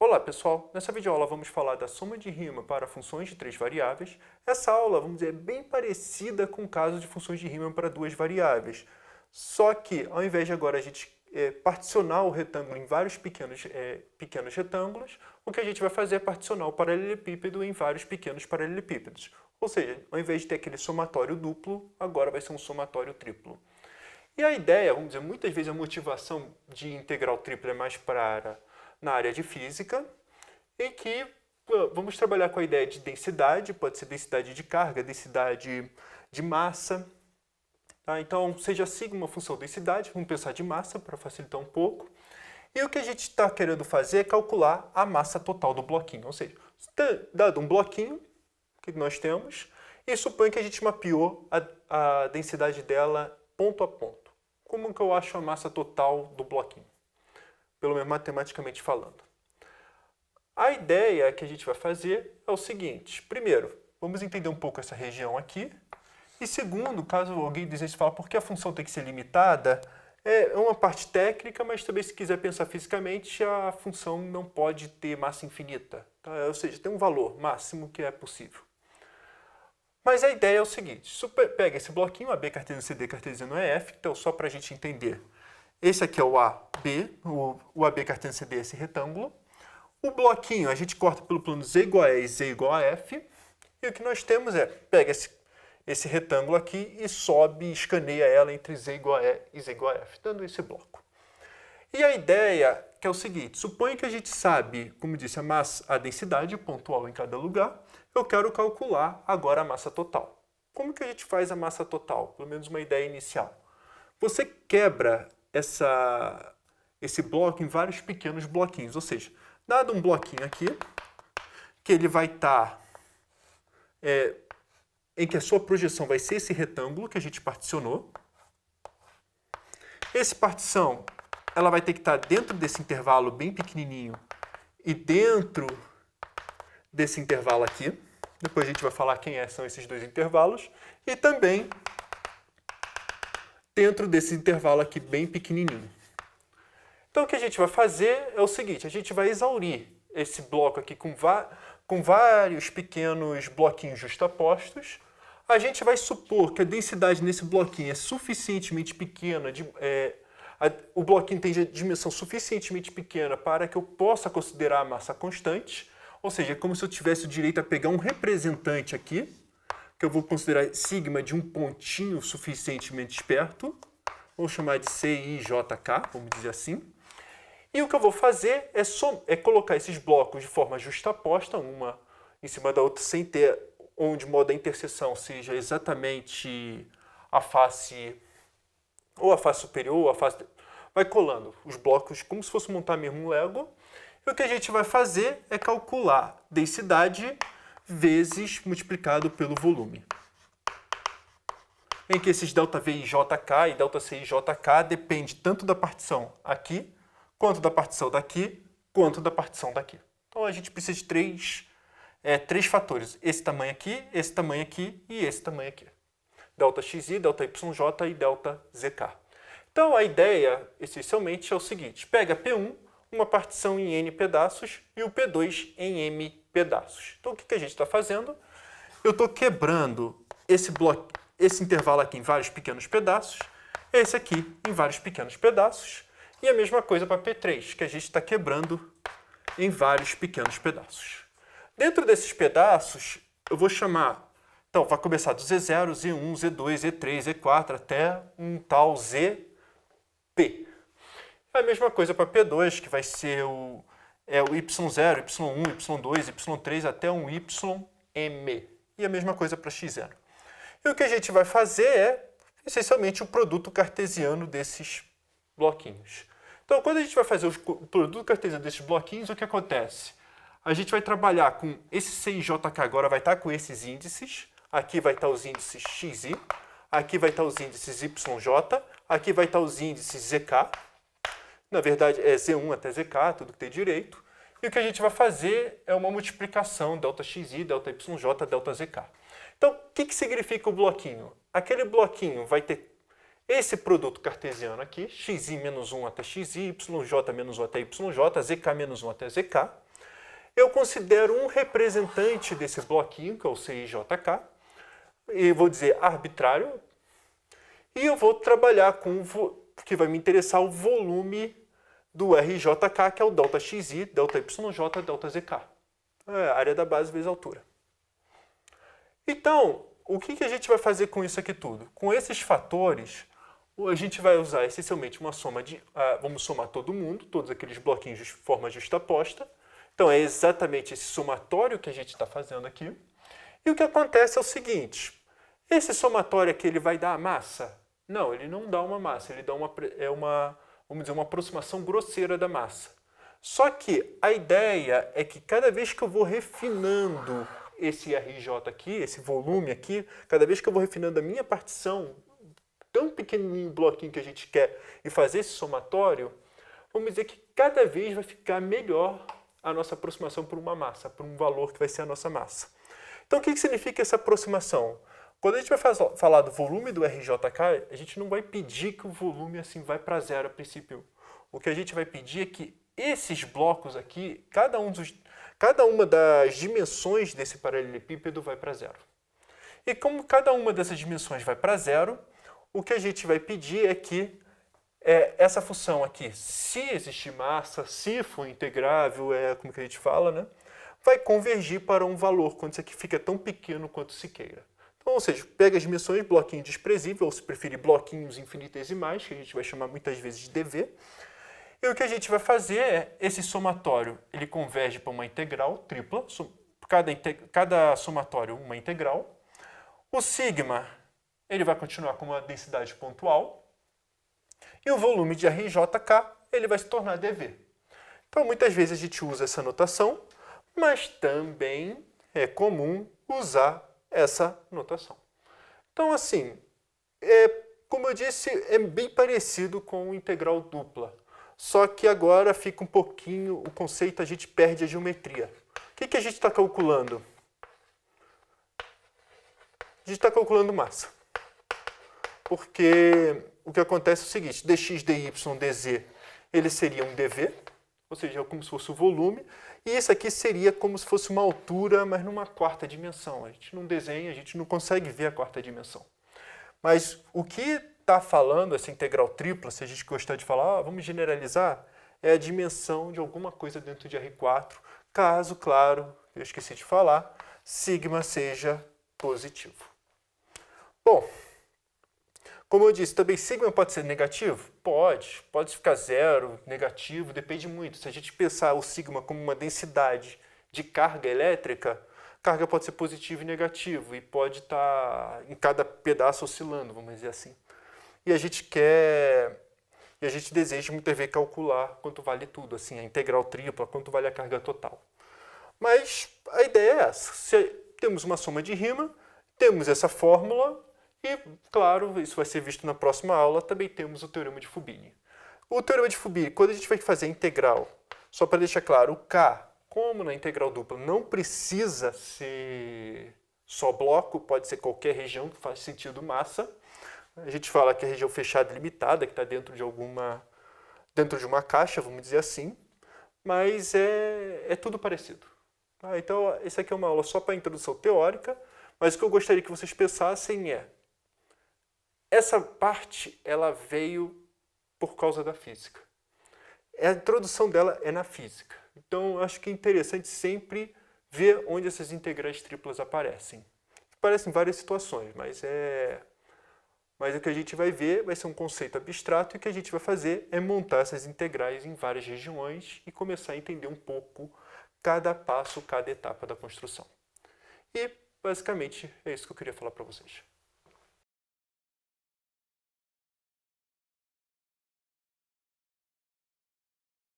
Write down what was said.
Olá pessoal, nessa videoaula vamos falar da soma de Riemann para funções de três variáveis. Essa aula, vamos dizer, é bem parecida com o caso de funções de Riemann para duas variáveis. Só que, ao invés de agora a gente particionar o retângulo em vários pequenos retângulos, o que a gente vai fazer é particionar o paralelepípedo em vários pequenos paralelepípedos. Ou seja, ao invés de ter aquele somatório duplo, agora vai ser um somatório triplo. E a ideia, vamos dizer, muitas vezes a motivação de integral tripla é mais na área de física, em que vamos trabalhar com a ideia de densidade, pode ser densidade de carga, densidade de massa. Tá? Então, seja sigma uma função densidade, vamos pensar de massa para facilitar um pouco. E o que a gente está querendo fazer é calcular a massa total do bloquinho. Ou seja, dado um bloquinho que nós temos, e supõe que a gente mapeou a densidade dela ponto a ponto. Como que eu acho a massa total do bloquinho? Pelo menos matematicamente falando. A ideia que a gente vai fazer é o seguinte. Primeiro, vamos entender um pouco essa região aqui. E segundo, caso alguém deseje falar por que a função tem que ser limitada, é uma parte técnica, mas também se quiser pensar fisicamente, a função não pode ter massa infinita. Tá? Ou seja, tem um valor máximo que é possível. Mas a ideia é o seguinte. Pega esse bloquinho, AB cartesiano CD cartesiano EF, então só para a gente entender. Esse aqui é o AB, o AB cartesiano CD é esse retângulo. O bloquinho a gente corta pelo plano Z igual a E e Z igual a F. E o que nós temos é, pega esse retângulo aqui e sobe e escaneia ela entre Z igual a E e Z igual a F, dando esse bloco. E a ideia que é o seguinte, suponha que a gente sabe, como disse, a densidade pontual em cada lugar. Eu quero calcular agora a massa total. Como que a gente faz a massa total? Pelo menos uma ideia inicial. Você quebra esse bloco em vários pequenos bloquinhos. Ou seja, dado um bloquinho aqui, que ele vai estar em que a sua projeção vai ser esse retângulo que a gente particionou. Essa partição, ela vai ter que estar dentro desse intervalo bem pequenininho e dentro desse intervalo aqui. Depois a gente vai falar quem são esses dois intervalos. E também dentro desse intervalo aqui bem pequenininho. Então o que a gente vai fazer é o seguinte, a gente vai exaurir esse bloco aqui com vários pequenos bloquinhos justapostos. A gente vai supor que a densidade nesse bloquinho é suficientemente pequena, o bloquinho tem dimensão suficientemente pequena para que eu possa considerar a massa constante, ou seja, é como se eu tivesse o direito a pegar um representante aqui, que eu vou considerar sigma de um pontinho suficientemente perto, vamos chamar de CIJK, vamos dizer assim. E o que eu vou fazer é colocar esses blocos de forma justaposta, uma em cima da outra, sem ter onde modo da interseção seja exatamente a face, ou a face superior, ou a face... Vai colando os blocos como se fosse montar mesmo um Lego. E o que a gente vai fazer é calcular densidade vezes multiplicado pelo volume. Em que esses ΔVIJK e ΔCIJK dependem tanto da partição aqui, quanto da partição daqui, quanto da partição daqui. Então a gente precisa de três fatores. Esse tamanho aqui e esse tamanho aqui. ΔXi, ΔYJ e ΔZK. Então a ideia, essencialmente, é o seguinte. Pega P1, uma partição em N pedaços, e o P2 em M pedaços. Então o que a gente está fazendo? Eu estou quebrando esse intervalo aqui em vários pequenos pedaços, esse aqui em vários pequenos pedaços, e a mesma coisa para P3, que a gente está quebrando em vários pequenos pedaços. Dentro desses pedaços, eu vou chamar... Então, vai começar do Z0, Z1, Z2, Z3, Z4, até um tal ZP. A mesma coisa para P2, que vai ser o Y0, Y1, Y2, Y3, até um YM. E a mesma coisa para X0. E o que a gente vai fazer é, essencialmente, o produto cartesiano desses bloquinhos. Então, quando a gente vai fazer o produto cartesiano desses bloquinhos, o que acontece? A gente vai trabalhar com esse CIJK, agora vai estar com esses índices. Aqui vai estar os índices XI, aqui vai estar os índices YJ, aqui vai estar os índices ZK. Na verdade, é Z1 até ZK, tudo que tem direito. E o que a gente vai fazer é uma multiplicação ΔXi, ΔYJ, ΔZK. Então, o que significa o bloquinho? Aquele bloquinho vai ter esse produto cartesiano aqui, xi menos 1 até xi, yj menos 1 até yj, zk menos 1 até zk. eu considero um representante desse bloquinho, que é o CIJK, e vou dizer arbitrário, e eu vou trabalhar com o que vai me interessar o volume do RJK, que é o ΔXi, ΔYJ, ΔZK. É a área da base vezes a altura. Então, o que a gente vai fazer com isso aqui tudo? Com esses fatores, a gente vai usar essencialmente uma soma de... vamos somar todo mundo, todos aqueles bloquinhos de forma justaposta. Então, é exatamente esse somatório que a gente está fazendo aqui. E o que acontece é o seguinte, esse somatório aqui ele vai dar a massa? Não, ele não dá uma massa, ele dá vamos dizer, uma aproximação grosseira da massa. Só que a ideia é que cada vez que eu vou refinando esse RJ aqui, esse volume aqui, cada vez que eu vou refinando a minha partição, tão pequenininho bloquinho que a gente quer, e fazer esse somatório, vamos dizer que cada vez vai ficar melhor a nossa aproximação por uma massa, por um valor que vai ser a nossa massa. Então, o que significa essa aproximação? Quando a gente vai falar do volume do RJK, a gente não vai pedir que o volume assim vai para zero a princípio. O que a gente vai pedir é que esses blocos aqui, cada uma das dimensões desse paralelepípedo vai para zero. E como cada uma dessas dimensões vai para zero, o que a gente vai pedir é que essa função aqui, se existir massa, se for integrável, como que a gente fala, né, vai convergir para um valor quando isso aqui fica tão pequeno quanto se queira. Então, ou seja, pega as dimensões, bloquinho desprezível, ou se preferir bloquinhos infinitesimais, que a gente vai chamar muitas vezes de dV. E o que a gente vai fazer é, esse somatório, ele converge para uma integral tripla, cada somatório uma integral. O sigma, ele vai continuar com uma densidade pontual. E o volume de RJK, ele vai se tornar dV. Então, muitas vezes a gente usa essa notação, mas também é comum usar essa notação. Então, assim, como eu disse, é bem parecido com o integral dupla. Só que agora fica um pouquinho, o conceito, a gente perde a geometria. O que a gente está calculando? A gente está calculando massa. Porque o que acontece é o seguinte, dx, dy, dz, ele seria um dv, ou seja, é como se fosse o volume, e isso aqui seria como se fosse uma altura, mas numa quarta dimensão. A gente não desenha, a gente não consegue ver a quarta dimensão. Mas o que está falando, essa integral tripla, se a gente gostar de falar, vamos generalizar, é a dimensão de alguma coisa dentro de R4, caso, claro, eu esqueci de falar, sigma seja positivo. Bom, como eu disse, também sigma pode ser negativo? Pode ficar zero, negativo, depende muito. Se a gente pensar o sigma como uma densidade de carga elétrica, carga pode ser positivo e negativo, e pode estar em cada pedaço oscilando, vamos dizer assim. E a gente deseja muitas vezes calcular quanto vale tudo, assim, a integral tripla, quanto vale a carga total. Mas a ideia é essa. Se temos uma soma de Riemann, temos essa fórmula, e, claro, isso vai ser visto na próxima aula, também temos o teorema de Fubini. O teorema de Fubini, quando a gente vai fazer a integral, só para deixar claro, o K, como na integral dupla, não precisa ser só bloco, pode ser qualquer região que faz sentido massa. A gente fala que é região fechada e limitada, que está dentro de uma caixa, vamos dizer assim, mas é tudo parecido. Então, essa aqui é uma aula só para a introdução teórica, mas o que eu gostaria que vocês pensassem é, essa parte, ela veio por causa da física. A introdução dela é na física. Então, acho que é interessante sempre ver onde essas integrais triplas aparecem. Aparecem em várias situações, mas o que a gente vai ver vai ser um conceito abstrato e o que a gente vai fazer é montar essas integrais em várias regiões e começar a entender um pouco cada passo, cada etapa da construção. E, basicamente, é isso que eu queria falar para vocês.